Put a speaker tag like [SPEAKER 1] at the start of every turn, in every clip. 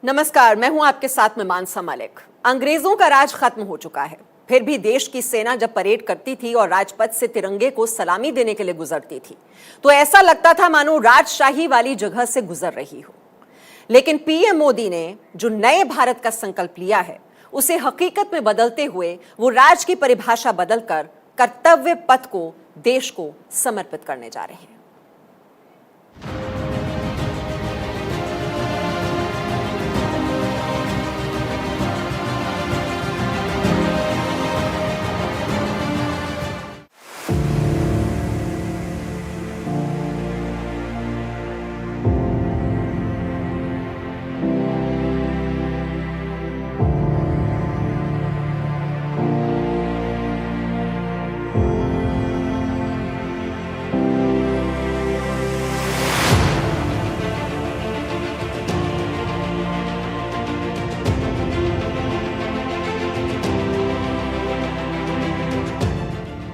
[SPEAKER 1] नमस्कार, मैं हूं आपके साथ में मानसा मलिक। अंग्रेजों का राज खत्म हो चुका है, फिर भी देश की सेना जब परेड करती थी और राजपथ से तिरंगे को सलामी देने के लिए गुजरती थी तो ऐसा लगता था मानो राजशाही वाली जगह से गुजर रही हो। लेकिन पीएम मोदी ने जो नए भारत का संकल्प लिया है उसे हकीकत में बदलते हुए वो राज की परिभाषा बदलकर कर्तव्य पथ को देश को समर्पित करने जा रहे हैं।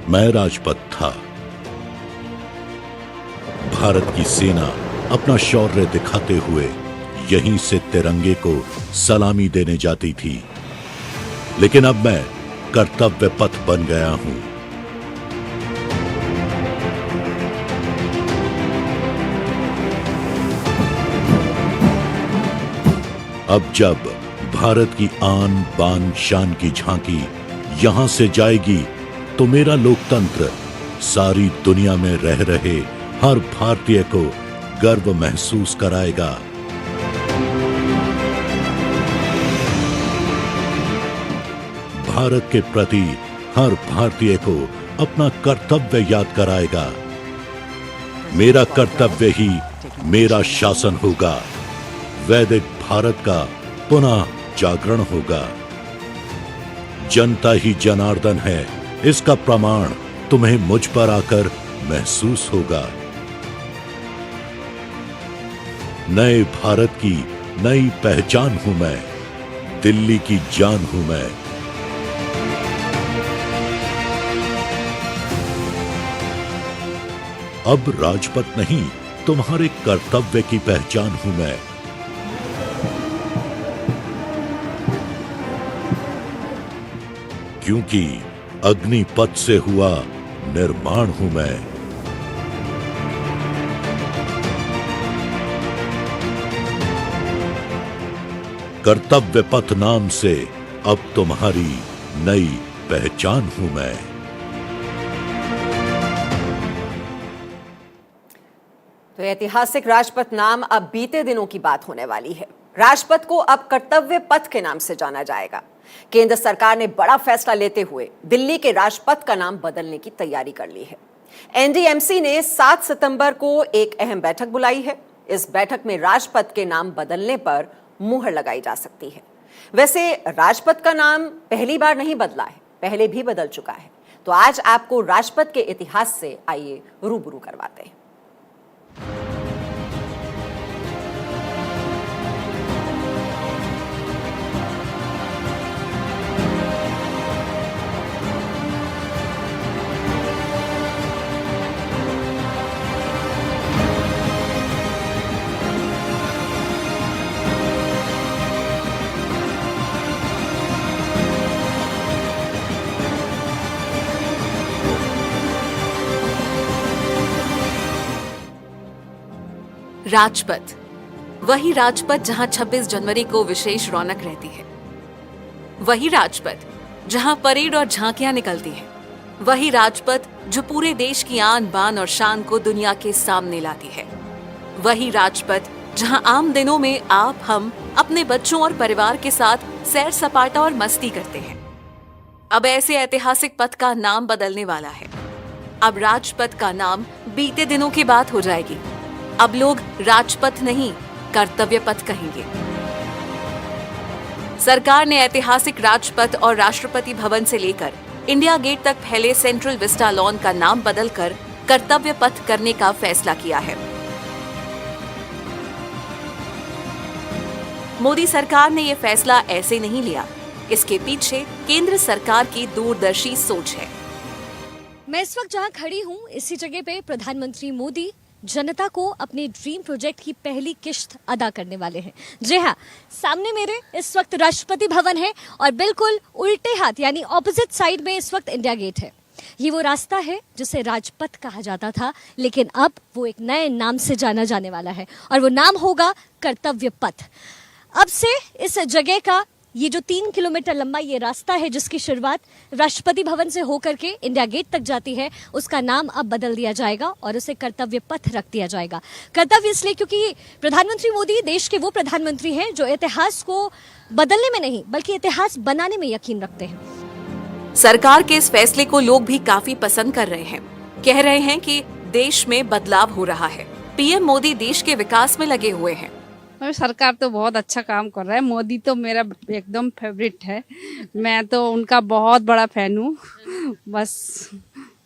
[SPEAKER 2] मैं राजपथ था। भारत की सेना अपना शौर्य दिखाते हुए यहीं से तिरंगे को सलामी देने जाती थी, लेकिन अब मैं कर्तव्य पथ बन गया हूं। अब जब भारत की आन बान शान की झांकी यहां से जाएगी तो मेरा लोकतंत्र सारी दुनिया में रह रहे हर भारतीय को गर्व महसूस कराएगा। भारत के प्रति हर भारतीय को अपना कर्तव्य याद कराएगा। मेरा कर्तव्य ही मेरा शासन होगा। वैदिक भारत का पुनः जागरण होगा। जनता ही जनार्दन है, इसका प्रमाण तुम्हें मुझ पर आकर महसूस होगा। नए भारत की नई पहचान हूं मैं, दिल्ली की जान हूं मैं। अब राजपथ नहीं, तुम्हारे कर्तव्य की पहचान हूं मैं। क्योंकि अग्निपथ से हुआ निर्माण हूं मैं। कर्तव्य पथ नाम से अब तुम्हारी नई पहचान हूं मैं।
[SPEAKER 1] तो ऐतिहासिक राजपथ नाम अब बीते दिनों की बात होने वाली है। राजपथ को अब कर्तव्य पथ के नाम से जाना जाएगा। केंद्र सरकार ने बड़ा फैसला लेते हुए दिल्ली के राजपथ का नाम बदलने की तैयारी कर ली है। एनडीएमसी ने 7 सितंबर को एक अहम बैठक बुलाई है। इस बैठक में राजपथ के नाम बदलने पर मुहर लगाई जा सकती है। वैसे राजपथ का नाम पहली बार नहीं बदला है, पहले भी बदल चुका है। तो आज आपको राजपथ के इतिहास से आइए रूबरू करवाते हैं।
[SPEAKER 3] राजपथ, वही राजपथ जहां 26 जनवरी को विशेष रौनक रहती है। वही राजपथ जहां परेड और झांकियां निकलती हैं। वही राजपथ जो पूरे देश की आन बान और शान को दुनिया के सामने लाती है। वही राजपथ जहां आम दिनों में आप हम अपने बच्चों और परिवार के साथ सैर सपाटा और मस्ती करते हैं। अब ऐसे ऐतिहासिक पथ का नाम बदलने वाला है। अब राजपथ का नाम बीते दिनों की बात हो जाएगी। अब लोग राजपथ नहीं, कर्तव्य पथ कहेंगे। सरकार ने ऐतिहासिक राजपथ और राष्ट्रपति भवन से लेकर इंडिया गेट तक फैले सेंट्रल विस्टा लॉन का नाम बदलकर कर्तव्य पथ करने का फैसला किया है। मोदी सरकार ने यह फैसला ऐसे नहीं लिया। इसके पीछे केंद्र सरकार की दूरदर्शी सोच है।
[SPEAKER 4] मैं इस वक्त जहां खड़ी हूं, इसी जगह पे प्रधानमंत्री मोदी जनता को अपने ड्रीम प्रोजेक्ट की पहली किश्त अदा करने वाले हैं। जी हाँ, सामने मेरे इस वक्त राष्ट्रपति भवन है और बिल्कुल उल्टे हाथ यानी ऑपोजिट साइड में इस वक्त इंडिया गेट है। ये वो रास्ता है जिसे राजपथ कहा जाता था, लेकिन अब वो एक नए नाम से जाना जाने वाला है और वो नाम होगा कर्तव्य पथ। अब से इस जगह का ये जो 3 किलोमीटर लंबा ये रास्ता है जिसकी शुरुआत राष्ट्रपति भवन से होकर के इंडिया गेट तक जाती है, उसका नाम अब बदल दिया जाएगा और उसे कर्तव्य पथ रख दिया जाएगा। कर्तव्य इसलिए क्योंकि प्रधानमंत्री मोदी देश के वो प्रधानमंत्री हैं जो इतिहास को बदलने में नहीं बल्कि इतिहास बनाने में यकीन रखते हैं।
[SPEAKER 3] सरकार के इस फैसले को लोग भी काफी पसंद कर रहे हैं। कह रहे हैं कि देश में बदलाव हो रहा है। पीएम मोदी देश के विकास में लगे हुए हैं।
[SPEAKER 5] सरकार तो बहुत अच्छा काम कर रहा है। मोदी तो मेरा एकदम फेवरेट है। मैं तो उनका बहुत बड़ा फैन हूँ। बस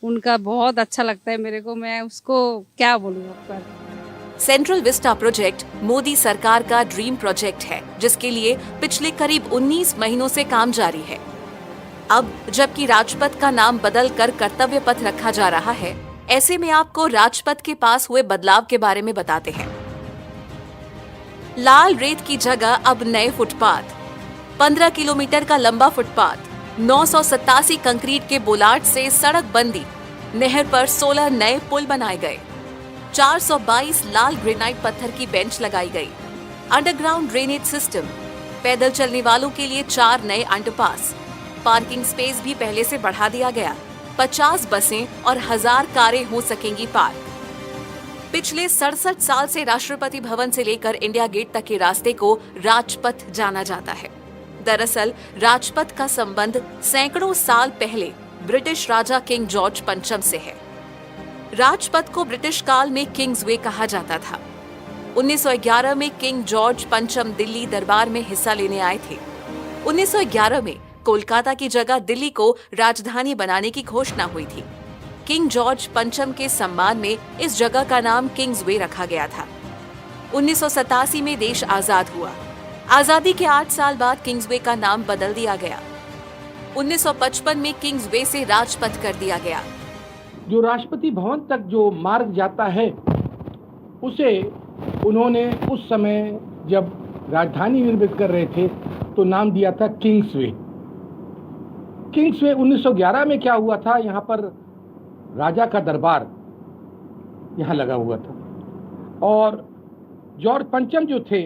[SPEAKER 5] उनका बहुत अच्छा लगता है मेरे को। मैं उसको क्या बोलूँ पर।
[SPEAKER 3] सेंट्रल विस्टा प्रोजेक्ट मोदी सरकार का ड्रीम प्रोजेक्ट है, जिसके लिए पिछले करीब 19 महीनों से काम जारी है। अब जबकि राजपथ का नाम बदल कर कर्तव्य पथ रखा जा रहा है, ऐसे में आपको राजपथ के पास हुए बदलाव के बारे में बताते हैं। लाल रेत की जगह अब नए फुटपाथ, 15 किलोमीटर का लंबा फुटपाथ, 987 कंक्रीट के बोलार्ड से सड़क बंदी, नहर पर 16 नए पुल बनाए गए, 422 लाल ग्रेनाइट पत्थर की बेंच लगाई गई, अंडरग्राउंड ड्रेनेज सिस्टम, पैदल चलने वालों के लिए 4 नए अंडरपास, पार्किंग स्पेस भी पहले से बढ़ा दिया गया, 50 बसें और 1000 कारें हो सकेंगी पार्क। पिछले 67 साल से राष्ट्रपति भवन से लेकर इंडिया गेट तक के रास्ते को राजपथ जाना जाता है। दरअसल राजपथ का संबंध सैकड़ों साल पहले ब्रिटिश राजा किंग जॉर्ज पंचम से है। राजपथ को ब्रिटिश काल में किंग्स वे कहा जाता था। 1911 में किंग जॉर्ज पंचम दिल्ली दरबार में हिस्सा लेने आए थे। 1911 में कोलकाता की जगह दिल्ली को राजधानी बनाने की घोषणा हुई थी। किंग जॉर्ज पंचम के सम्मान में इस जगह का नाम किंग्स वे रखा गया था। 1987 में देश आजाद हुआ। आजादी के 8 साल बाद किंग्स वे का नाम बदल दिया गया। 1955 में किंग्स वे से राजपथ कर दिया गया।
[SPEAKER 6] जो राष्ट्रपति भवन तक जो मार्ग जाता है उसे उन्होंने उस समय जब राजधानी निर्मित कर रहे थे तो नाम दिया था किंग्स वे। किंग्स वे 1911 में क्या हुआ था, यहाँ पर राजा का दरबार यहाँ लगा हुआ था और जॉर्ज पंचम जो थे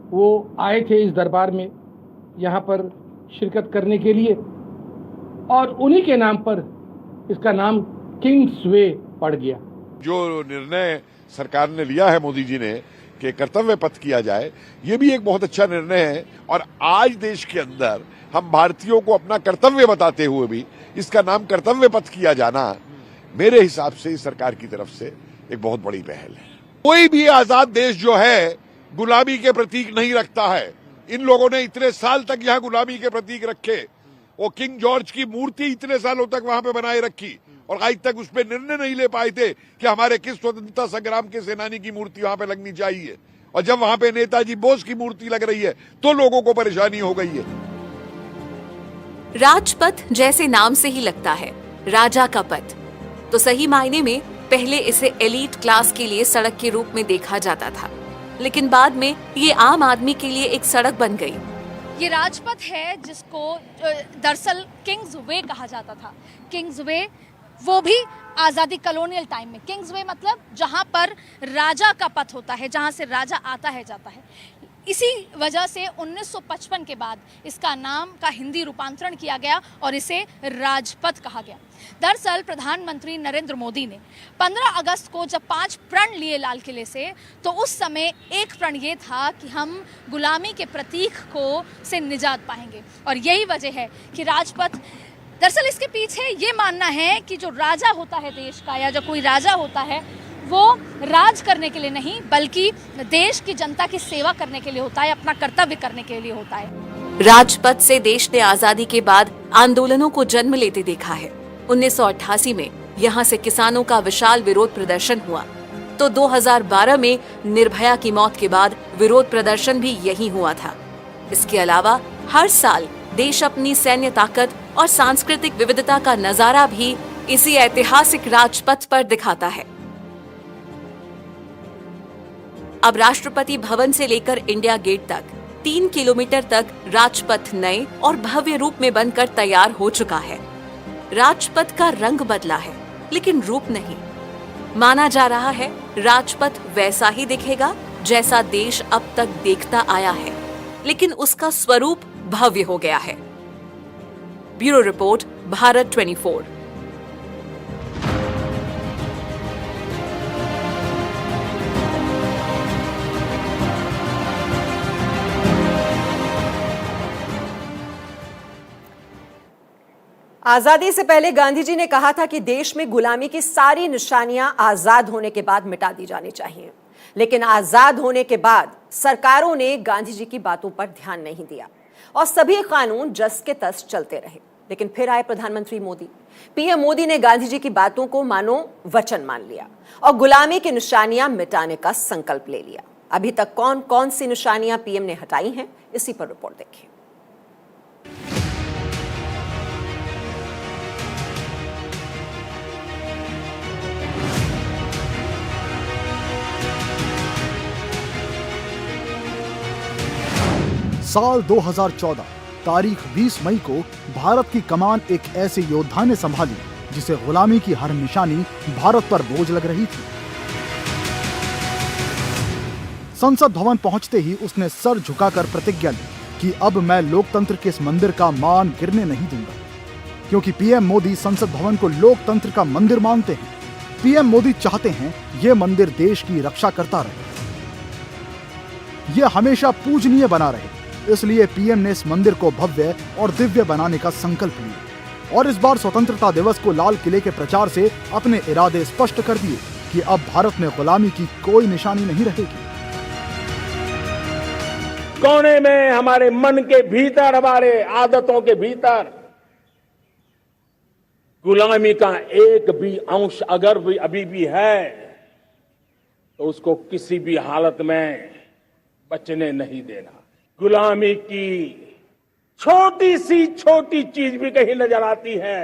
[SPEAKER 6] वो आए थे इस दरबार में यहाँ पर शिरकत करने के लिए और उन्हीं के नाम पर इसका नाम किंग्स वे पड़ गया।
[SPEAKER 7] जो निर्णय सरकार ने लिया है मोदी जी ने कि कर्तव्य पथ किया जाए, ये भी एक बहुत अच्छा निर्णय है और आज देश के अंदर हम भारतीयों को अपना कर्तव्य बताते हुए भी इसका नाम कर्तव्य पथ किया जाना मेरे हिसाब से इस सरकार की तरफ से एक बहुत बड़ी पहल है। कोई भी आजाद देश जो है गुलामी के प्रतीक नहीं रखता है। इन लोगों ने इतने साल तक यहाँ गुलामी के प्रतीक रखे। वो किंग जॉर्ज की मूर्ति इतने सालों तक वहां पे बनाए रखी और आज तक उस पर निर्णय नहीं ले पाए थे कि हमारे किस स्वतंत्रता संग्राम के सेनानी की मूर्ति वहां पे लगनी चाहिए। और जब वहां पे नेताजी बोस की मूर्ति लग रही है तो लोगों को परेशानी हो गई है।
[SPEAKER 3] राजपथ जैसे नाम से ही लगता है राजा का पथ, तो सही मायने में पहले इसे एलीट क्लास के लिए सड़क के रूप में देखा जाता था, लेकिन बाद में ये आम आदमी के लिए एक सड़क बन गई।
[SPEAKER 4] ये राजपथ है जिसको दरअसल किंग्स वे कहा जाता था। किंग्स वे वो भी आज़ादी कॉलोनियल टाइम में। किंग्स वे मतलब जहाँ पर राजा का पथ होता है, जहाँ से राजा आता है जाता है। इसी वजह से 1955 के बाद इसका नाम का हिंदी रूपांतरण किया गया और इसे राजपथ कहा गया। दरअसल प्रधानमंत्री नरेंद्र मोदी ने 15 अगस्त को जब 5 प्रण लिए लाल किले से, तो उस समय एक प्रण ये था कि हम गुलामी के प्रतीक को से निजात पाएंगे और यही वजह है कि राजपथ। दरअसल इसके पीछे ये मानना है कि जो राजा होता है देश का या जो कोई राजा होता है वो राज करने के लिए नहीं बल्कि देश की जनता की सेवा करने के लिए होता है, अपना कर्तव्य करने के लिए होता है।
[SPEAKER 3] राजपथ से देश ने आजादी के बाद आंदोलनों को जन्म लेते देखा है। 1988 में यहाँ से किसानों का विशाल विरोध प्रदर्शन हुआ, तो 2012 में निर्भया की मौत के बाद विरोध प्रदर्शन भी यही हुआ था। इसके अलावा हर साल देश अपनी सैन्य ताकत और सांस्कृतिक विविधता का नजारा भी इसी ऐतिहासिक राजपथ पर दिखाता है। अब राष्ट्रपति भवन से लेकर इंडिया गेट तक 3 किलोमीटर तक राजपथ नए और भव्य रूप में बनकर तैयार हो चुका है। राजपथ का रंग बदला है, लेकिन रूप नहीं। माना जा रहा है राजपथ वैसा ही दिखेगा जैसा देश अब तक देखता आया है, लेकिन उसका स्वरूप भव्य हो गया है। Bureau report, Bharat 24।
[SPEAKER 1] आजादी से पहले गांधी जी ने कहा था कि देश में गुलामी की सारी निशानियां आजाद होने के बाद मिटा दी जानी चाहिए, लेकिन आजाद होने के बाद सरकारों ने गांधी जी की बातों पर ध्यान नहीं दिया और सभी कानून जस के तस चलते रहे। लेकिन फिर आए प्रधानमंत्री मोदी। पीएम मोदी ने गांधी जी की बातों को मानो वचन मान लिया और गुलामी की निशानियां मिटाने का संकल्प ले लिया। अभी तक कौन कौन सी निशानियां पीएम ने हटाई हैं, इसी पर रिपोर्ट देखिए।
[SPEAKER 8] साल 2014 तारीख 20 मई को भारत की कमान एक ऐसे योद्धा ने संभाली जिसे गुलामी की हर निशानी भारत पर बोझ लग रही थी। संसद भवन पहुंचते ही उसने सर झुकाकर प्रतिज्ञा ली कि अब मैं लोकतंत्र के इस मंदिर का मान गिरने नहीं दूंगा, क्योंकि पीएम मोदी संसद भवन को लोकतंत्र का मंदिर मानते हैं। पीएम मोदी चाहते हैं ये मंदिर देश की रक्षा करता रहे, यह हमेशा पूजनीय बना रहे। इसलिए पीएम ने इस मंदिर को भव्य और दिव्य बनाने का संकल्प लिया और इस बार स्वतंत्रता दिवस को लाल किले के प्रचार से अपने इरादे स्पष्ट कर दिए कि अब भारत में गुलामी की कोई निशानी नहीं रहेगी।
[SPEAKER 6] कोने में हमारे मन के भीतर, हमारे आदतों के भीतर गुलामी का एक भी अंश अगर भी अभी भी है तो उसको किसी भी हालत में बचने नहीं देना। गुलामी की छोटी सी छोटी चीज भी कहीं नजर आती है,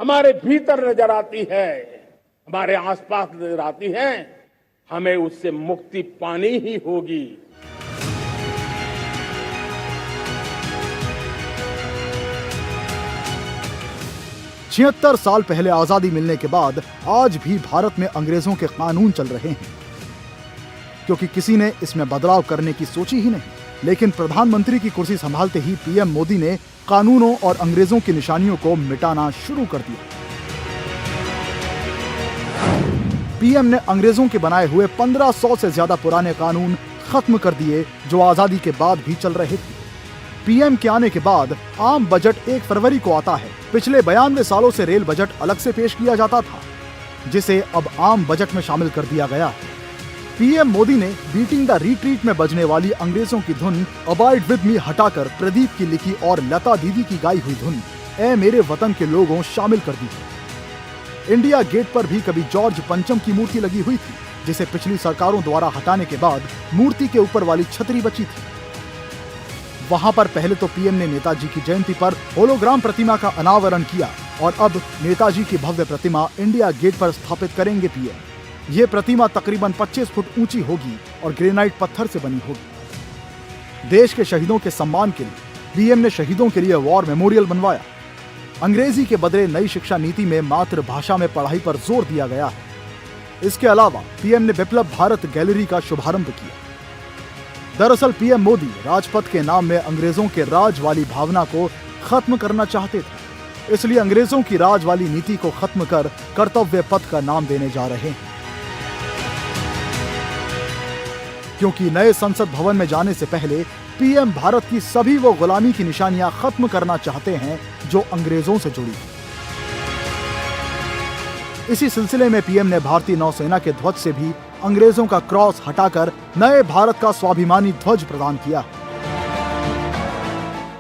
[SPEAKER 6] हमारे भीतर नजर आती है, हमारे आसपास नजर आती है, हमें उससे मुक्ति पानी ही होगी।
[SPEAKER 8] छिहत्तर साल पहले आजादी मिलने के बाद आज भी भारत में अंग्रेजों के कानून चल रहे हैं, क्योंकि किसी ने इसमें बदलाव करने की सोची ही नहीं। लेकिन प्रधानमंत्री की कुर्सी संभालते ही पीएम मोदी ने कानूनों और अंग्रेजों की निशानियों को मिटाना शुरू कर दिया। पीएम ने अंग्रेजों के बनाए हुए 1500 से ज्यादा पुराने कानून खत्म कर दिए जो आजादी के बाद भी चल रहे थे। पीएम के आने के बाद आम बजट 1 फरवरी को आता है। पिछले 92 सालों से रेल बजट अलग से पेश किया जाता था, जिसे अब आम बजट में शामिल कर दिया गया है। पीएम मोदी ने बीटिंग द रिट्रीट में बजने वाली अंग्रेजों की धुन अबाइड विद मी हटाकर प्रदीप की लिखी और लता दीदी की गाई हुई धुन ए मेरे वतन के लोगों शामिल कर दी है। इंडिया गेट पर भी कभी जॉर्ज पंचम की मूर्ति लगी हुई थी, जिसे पिछली सरकारों द्वारा हटाने के बाद मूर्ति के ऊपर वाली छतरी बची थी। वहां पर पहले तो पीएम ने नेताजी की जयंती पर होलोग्राम प्रतिमा का अनावरण किया और अब नेताजी की भव्य प्रतिमा इंडिया गेट पर स्थापित करेंगे पीएम। ये प्रतिमा तकरीबन 25 फुट ऊंची होगी और ग्रेनाइट पत्थर से बनी होगी। देश के शहीदों के सम्मान के लिए पीएम ने शहीदों के लिए वॉर मेमोरियल बनवाया। अंग्रेजी के बदले नई शिक्षा नीति में मातृभाषा में पढ़ाई पर जोर दिया गया है। इसके अलावा पीएम ने बिप्लब भारत गैलरी का शुभारंभ किया। दरअसल पीएम मोदी राजपथ के नाम में अंग्रेजों के राज वाली भावना को खत्म करना चाहते थे, इसलिए अंग्रेजों की राज वाली नीति को खत्म कर कर्तव्य पथ का नाम देने जा रहे हैं। क्योंकि नए संसद भवन में जाने से पहले पीएम भारत की सभी वो गुलामी की निशानियां खत्म करना चाहते हैं जो अंग्रेजों से जुड़ी। इसी सिलसिले में पीएम ने भारतीय नौसेना के ध्वज से भी अंग्रेजों का क्रॉस हटाकर नए भारत का स्वाभिमानी ध्वज प्रदान किया,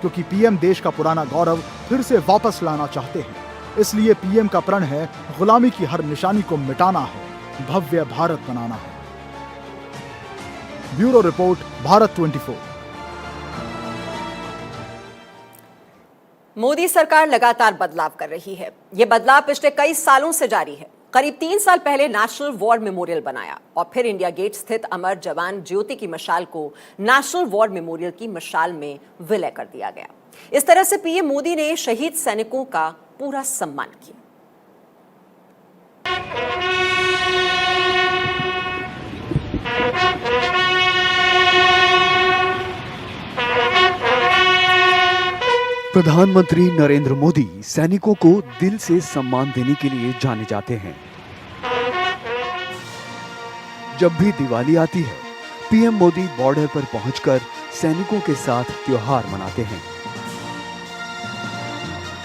[SPEAKER 8] क्योंकि पीएम देश का पुराना गौरव फिर से वापस लाना चाहते हैं। इसलिए पीएम का प्रण है गुलामी की हर निशानी को मिटाना है, भव्य भारत बनाना है। Bureau report, Bharat 24।
[SPEAKER 1] मोदी सरकार लगातार बदलाव कर रही है। यह बदलाव पिछले कई सालों से जारी है। करीब 3 साल पहले नेशनल वॉर मेमोरियल बनाया और फिर इंडिया गेट स्थित अमर जवान ज्योति की मशाल को नेशनल वॉर मेमोरियल की मशाल में विलय कर दिया गया। इस तरह से पीएम मोदी ने शहीद सैनिकों का पूरा सम्मान किया।
[SPEAKER 9] प्रधानमंत्री नरेंद्र मोदी सैनिकों को दिल से सम्मान देने के लिए जाने जाते हैं। जब भी दिवाली आती है, पीएम मोदी बॉर्डर पर पहुंचकर सैनिकों के साथ त्योहार मनाते हैं।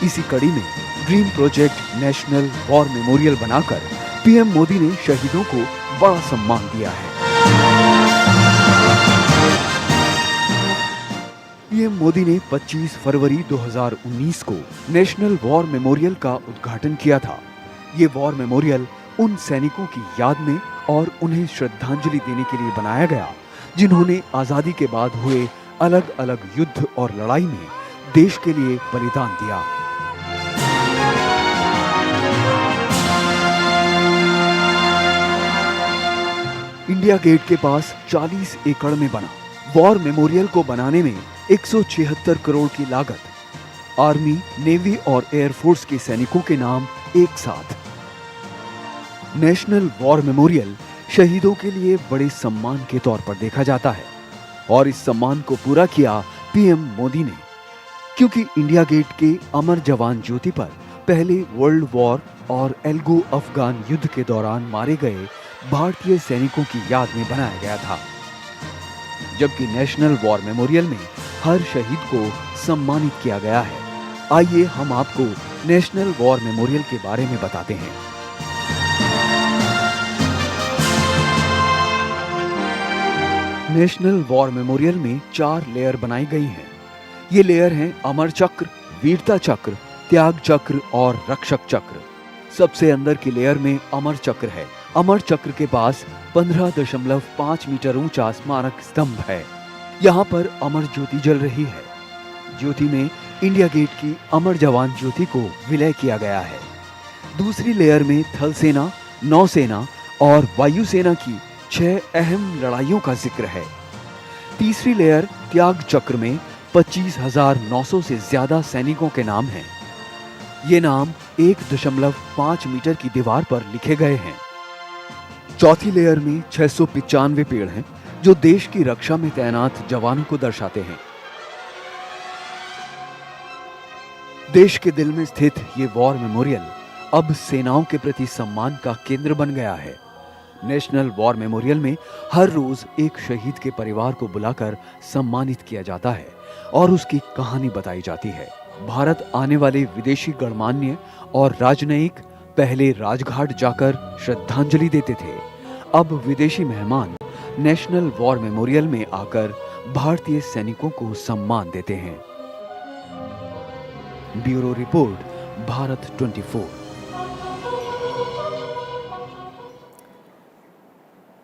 [SPEAKER 9] इसी कड़ी में dream project national war memorial बनाकर पीएम मोदी ने शहीदों को बड़ा सम्मान दिया है। पीएम मोदी ने 25 फरवरी 2019 को नेशनल वॉर मेमोरियल का उद्घाटन किया था। ये वॉर मेमोरियल उन सैनिकों की याद में और उन्हें श्रद्धांजलि देने के लिए बनाया गया जिन्होंने आजादी के बाद हुए अलग अलग युद्ध और लड़ाई में देश के लिए बलिदान दिया। इंडिया गेट के पास 40 एकड़ में बना वॉर मेमोरियल को बनाने में 176 करोड़ की लागत, आर्मी, नेवी और एयरफोर्स के सैनिकों के नाम एक साथ। नेशनल वॉर मेमोरियल शहीदों के लिए बड़े सम्मान के तौर पर देखा जाता है और इस सम्मान को पूरा किया पीएम मोदी ने, क्योंकि इंडिया गेट के अमर जवान ज्योति पर पहले वर्ल्ड वॉर और एल्गो अफगान युद्ध के दौरान मारे गए भारतीय सैनिकों की याद में बनाया गया था, जबकि नेशनल वॉर मेमोरियल में हर शहीद को सम्मानित किया गया है। आइए हम आपको नेशनल वॉर मेमोरियल के बारे में बताते हैं। नेशनल वॉर मेमोरियल में 4 लेयर बनाई गई हैं। ये लेयर हैं अमर चक्र, वीरता चक्र, त्याग चक्र और रक्षक चक्र। सबसे अंदर की लेयर में अमर चक्र है। अमर चक्र के पास 15.5 मीटर ऊंचा स्मारक स्तंभ है। यहाँ पर अमर ज्योति जल रही है। ज्योति में इंडिया गेट की अमर जवान ज्योति को विलय किया गया है। दूसरी लेयर में थल सेना, नौसेना और वायुसेना की 6 अहम लड़ाइयों का जिक्र है। तीसरी लेयर त्याग चक्र में 25,900 से ज्यादा सैनिकों के नाम हैं। ये नाम 1.5 मीटर की दीवार पर लिखे गए हैं। चौथी लेयर में 695 पेड़ हैं जो देश की रक्षा में तैनात जवानों को दर्शाते हैं। देश के दिल में स्थित ये वॉर मेमोरियल अब सेनाओं के प्रति सम्मान का केंद्र बन गया है। नेशनल वॉर मेमोरियल में हर रोज एक शहीद के परिवार को बुलाकर सम्मानित किया जाता है और उसकी कहानी बताई जाती है। भारत आने वाले विदेशी गणमान्य और राजनयिक पहले राजघाट जाकर श्रद्धांजलि देते थे। अब विदेशी मेहमान नेशनल वॉर मेमोरियल में आकर भारतीय सैनिकों को सम्मान देते हैं। Bureau report, Bharat 24।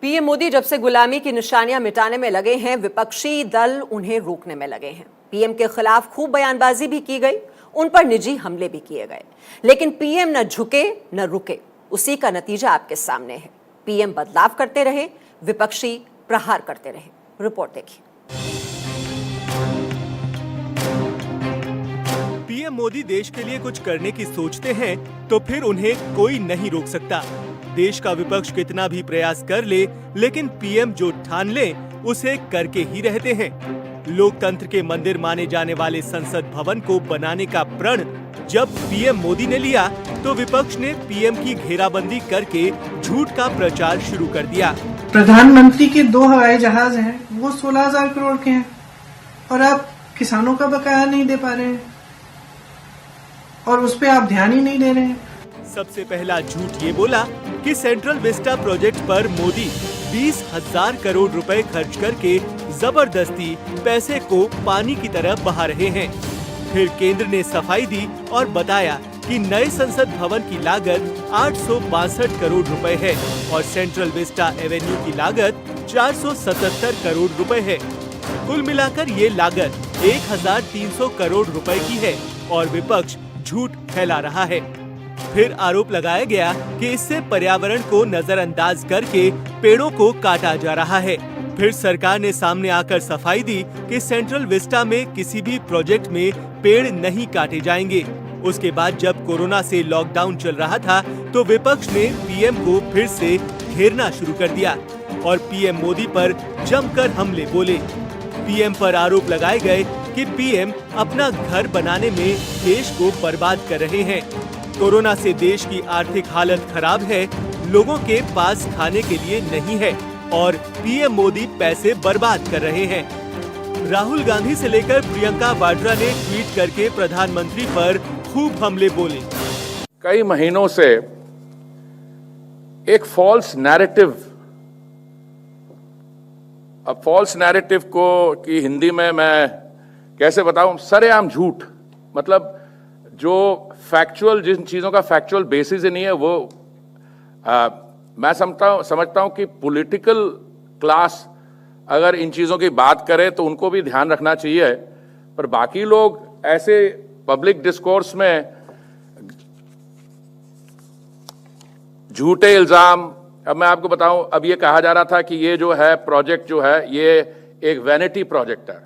[SPEAKER 1] PM Modi जब से गुलामी की निशानियां मिटाने में लगे हैं, विपक्षी दल उन्हें रोकने में लगे हैं। पीएम के खिलाफ खूब बयानबाजी भी की गई, उन पर निजी हमले भी किए गए, लेकिन पीएम न झुके न रुके। उसी का नतीजा आपके सामने है। पीएम बदलाव करते रहे, विपक्षी प्रहार करते रहे। रिपोर्ट देखिए।
[SPEAKER 10] पीएम मोदी देश के लिए कुछ करने की सोचते हैं तो फिर उन्हें कोई नहीं रोक सकता। देश का विपक्ष कितना भी प्रयास कर ले, लेकिन पीएम जो ठान ले उसे करके ही रहते हैं। लोकतंत्र के मंदिर माने जाने वाले संसद भवन को बनाने का प्रण जब पीएम मोदी ने लिया तो विपक्ष ने पीएम की घेराबंदी करके झूठ का प्रचार शुरू कर दिया।
[SPEAKER 11] प्रधानमंत्री के 2 हवाई जहाज हैं, वो 16,000 करोड़ के हैं और आप किसानों का बकाया नहीं दे पा रहे हैं और उस पे आप ध्यान ही नहीं दे रहे हैं।
[SPEAKER 10] सबसे पहला झूठ ये बोला कि सेंट्रल विस्टा प्रोजेक्ट पर मोदी 20,000 करोड़ रुपए खर्च करके जबरदस्ती पैसे को पानी की तरह बहा रहे हैं। फिर केंद्र ने सफाई दी और बताया कि नए संसद भवन की लागत 862 करोड़ रुपए है और सेंट्रल विस्टा एवेन्यू की लागत 477 करोड़ रुपए है। कुल मिलाकर ये लागत 1,300 करोड़ रुपए की है और विपक्ष झूठ फैला रहा है। फिर आरोप लगाया गया कि इससे पर्यावरण को नजरअंदाज करके पेड़ों को काटा जा रहा है। फिर सरकार ने सामने आकर सफाई दी कि सेंट्रल विस्टा में किसी भी प्रोजेक्ट में पेड़ नहीं काटे जाएंगे। उसके बाद जब कोरोना से लॉकडाउन चल रहा था तो विपक्ष ने पीएम को फिर से घेरना शुरू कर दिया और पीएम मोदी पर जमकर हमले बोले। पीएम पर आरोप लगाए गए कि पीएम अपना घर बनाने में देश को बर्बाद कर रहे हैं। कोरोना से देश की आर्थिक हालत खराब है, लोगों के पास खाने के लिए नहीं है और पीएम मोदी पैसे बर्बाद कर रहे हैं। राहुल गांधी से लेकर प्रियंका वाड्रा ने ट्वीट करके प्रधानमंत्री पर खूब हमले बोले।
[SPEAKER 12] कई महीनों से एक फॉल्स नैरेटिव को की हिंदी में मैं कैसे बताऊं, सरेआम झूठ, मतलब जो फैक्चुअल, जिन चीजों का फैक्चुअल बेसिस ही नहीं है वो मैं समझता हूं कि पॉलिटिकल क्लास अगर इन चीजों की बात करे तो उनको भी ध्यान रखना चाहिए, पर बाकी लोग ऐसे पब्लिक डिस्कोर्स में झूठे इल्जाम। अब मैं आपको बताऊं, अब ये कहा जा रहा था कि ये जो है प्रोजेक्ट जो है ये एक वैनिटी प्रोजेक्ट है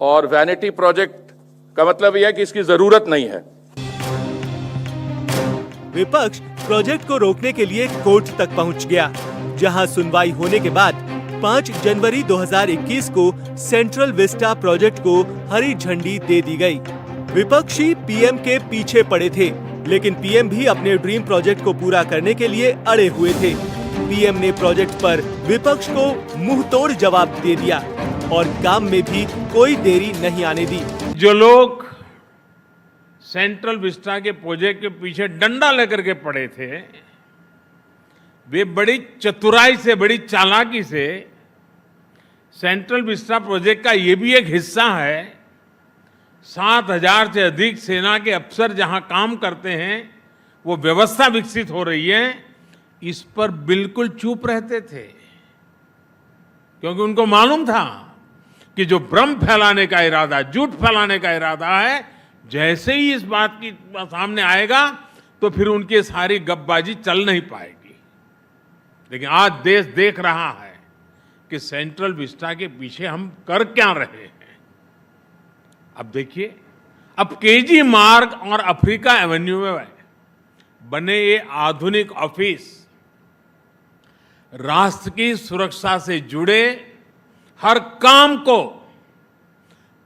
[SPEAKER 12] और वैनिटी प्रोजेक्ट का मतलब यह है कि इसकी जरूरत नहीं है।
[SPEAKER 10] विपक्ष प्रोजेक्ट को रोकने के लिए कोर्ट तक पहुंच गया, जहां सुनवाई होने के बाद 5 जनवरी 2021 को सेंट्रल विस्टा प्रोजेक्ट को हरी झंडी दे दी गई। विपक्षी पीएम के पीछे पड़े थे, लेकिन पीएम भी अपने ड्रीम प्रोजेक्ट को पूरा करने के लिए अड़े हुए थे। पीएम ने प्रोजेक्ट पर विपक्ष को मुंहतोड़ जवाब दे दिया और काम में भी कोई देरी नहीं आने दी।
[SPEAKER 13] जो लोग सेंट्रल विस्टा के प्रोजेक्ट के पीछे डंडा लेकर के पड़े थे, वे बड़ी चतुराई से, बड़ी चालाकी से सेंट्रल विस्टा प्रोजेक्ट का ये भी एक हिस्सा है। 7,000 से अधिक सेना के अफसर जहां काम करते हैं, वो व्यवस्था विकसित हो रही है, इस पर बिल्कुल चुप रहते थे, क्योंकि उनको मालूम था कि जो भ्रम फैलाने का इरादा, झूठ फैलाने का इरादा है, जैसे ही इस बात की सामने आएगा तो फिर उनकी सारी गपबाजी चल नहीं पाएगी। लेकिन आज देश देख रहा है कि सेंट्रल विस्टा के पीछे हम कर क्या रहे हैं। अब देखिए, अब केजी मार्ग और अफ्रीका एवेन्यू में बने ये आधुनिक ऑफिस राष्ट्र की सुरक्षा से जुड़े हर काम को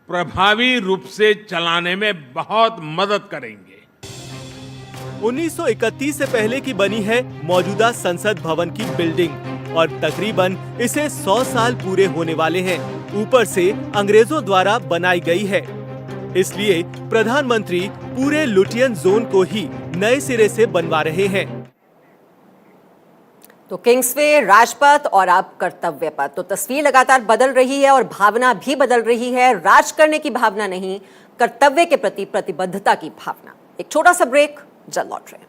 [SPEAKER 13] प्रभावी रूप से चलाने में बहुत मदद करेंगे।
[SPEAKER 10] 1931 से पहले की बनी है मौजूदा संसद भवन की बिल्डिंग और तकरीबन इसे 100 साल पूरे होने वाले हैं। ऊपर से अंग्रेजों द्वारा बनाई गई है, इसलिए प्रधानमंत्री पूरे लुटियन जोन को ही नए सिरे से बनवा रहे हैं।
[SPEAKER 1] तो किंग्सवे, राजपथ और अब कर्तव्य पथ, तो तस्वीर लगातार बदल रही है और भावना भी बदल रही है। राज करने की भावना नहीं, कर्तव्य के प्रति प्रतिबद्धता की भावना। एक छोटा सा ब्रेक, जल्द लौट रहे हैं।